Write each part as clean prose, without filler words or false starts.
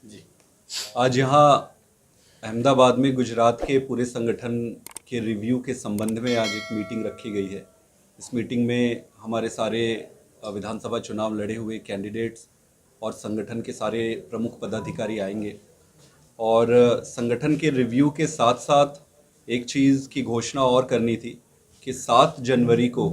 जी, आज यहाँ अहमदाबाद में गुजरात के पूरे संगठन के रिव्यू के संबंध में आज एक मीटिंग रखी गई है। इस मीटिंग में हमारे सारे विधानसभा चुनाव लड़े हुए कैंडिडेट्स और संगठन के सारे प्रमुख पदाधिकारी आएंगे और संगठन के रिव्यू के साथ साथ एक चीज़ की घोषणा और करनी थी कि 7 जनवरी को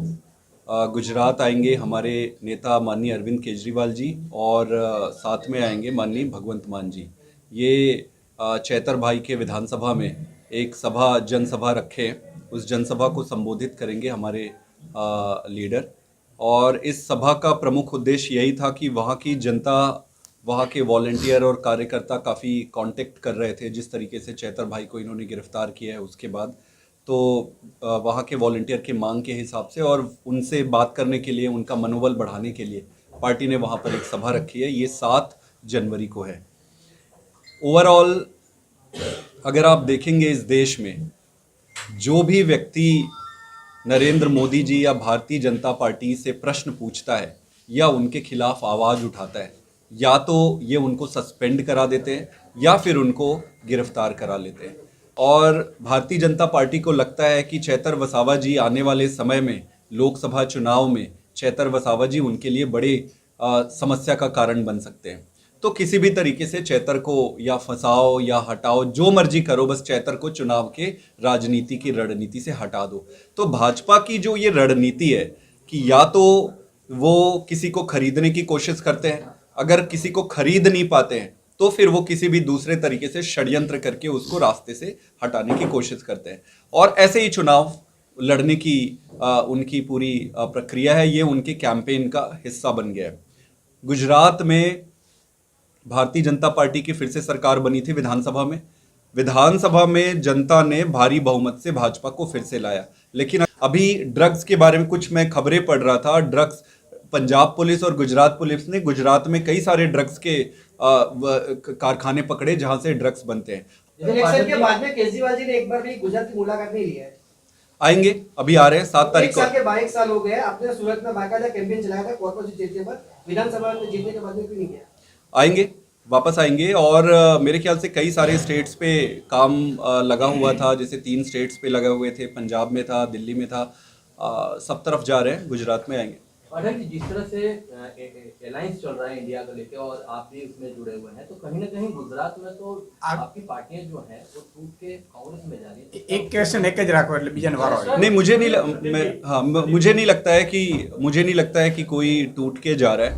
गुजरात आएंगे हमारे नेता माननीय अरविंद केजरीवाल जी और साथ में आएंगे माननीय भगवंत मान जी। ये चैतर भाई के विधानसभा में एक सभा जनसभा रखे, उस जनसभा को संबोधित करेंगे हमारे लीडर। और इस सभा का प्रमुख उद्देश्य यही था कि वहाँ की जनता, वहाँ के वॉलंटियर और कार्यकर्ता काफ़ी कांटेक्ट कर रहे थे। जिस तरीके से चैतर भाई को इन्होंने गिरफ्तार किया है उसके बाद, तो वहाँ के वॉलंटियर के मांग के हिसाब से और उनसे बात करने के लिए, उनका मनोबल बढ़ाने के लिए पार्टी ने वहाँ पर एक सभा रखी है। ये 7 जनवरी को है। ओवरऑल अगर आप देखेंगे इस देश में जो भी व्यक्ति नरेंद्र मोदी जी या भारतीय जनता पार्टी से प्रश्न पूछता है या उनके खिलाफ आवाज़ उठाता है, या तो ये उनको सस्पेंड करा देते हैं या फिर उनको गिरफ्तार करा लेते हैं। और भारतीय जनता पार्टी को लगता है कि चैतर वसावा जी आने वाले समय में लोकसभा चुनाव में चैतर वसावा जी उनके लिए बड़े समस्या का कारण बन सकते हैं। तो किसी भी तरीके से चैतर को या फंसाओ या हटाओ, जो मर्जी करो, बस चैतर को चुनाव के राजनीति की रणनीति से हटा दो। तो भाजपा की जो ये रणनीति है कि या तो वो किसी को खरीदने की कोशिश करते हैं, अगर किसी को खरीद नहीं पाते हैं तो फिर वो किसी भी दूसरे तरीके से षड्यंत्र करके उसको रास्ते से हटाने की कोशिश करते हैं। और ऐसे ही चुनाव लड़ने की उनकी पूरी प्रक्रिया है। ये उनके कैंपेन का हिस्सा बन गया है। गुजरात में भारतीय जनता पार्टी की फिर से सरकार बनी थी विधानसभा में जनता ने भारी बहुमत से भाजपा को फिर से लाया। लेकिन अभी ड्रग्स के बारे में कुछ मैं खबरें पढ़ रहा था। ड्रग्स, पंजाब पुलिस और गुजरात पुलिस ने गुजरात में कई सारे ड्रग्स के कारखाने पकड़े जहां से ड्रग्स बनते हैं। इलेक्शन के बाद में केजरीवाल जी ने एक बार भी गुजरात की मुलाकात नहीं लिया है। आएंगे, अभी आ रहे हैं 7 तारीख को। एक साल हो गए, आपने सूरत में बाकायदा कैंपेन चलाया था कॉर्पोरेशन जीतने पर, विधानसभा में जीतने के बाद में क्यों नहीं किया? आएंगे, वापस आएंगे। और मेरे ख्याल से कई सारे स्टेट्स पे काम लगा हुआ था, जैसे 3 स्टेट्स पे लगे हुए थे, पंजाब में था, दिल्ली में था, सब तरफ जा रहे हैं, गुजरात में आएंगे। अगर जिस तरह से अलायंस चल रहा है इंडिया को लेकर और आप भी उसमें जुड़े हुए हैं, तो कहीं ना कहीं गुजरात में तो आपकी पार्टियां जो हैं वो टूट के कांग्रेस में जा रही है। एक क्वेश्चन एक ज राखो એટલે બીજાને વારો આવે। नहीं, मुझे नहीं लगता है कि कोई टूट के जा रहा है।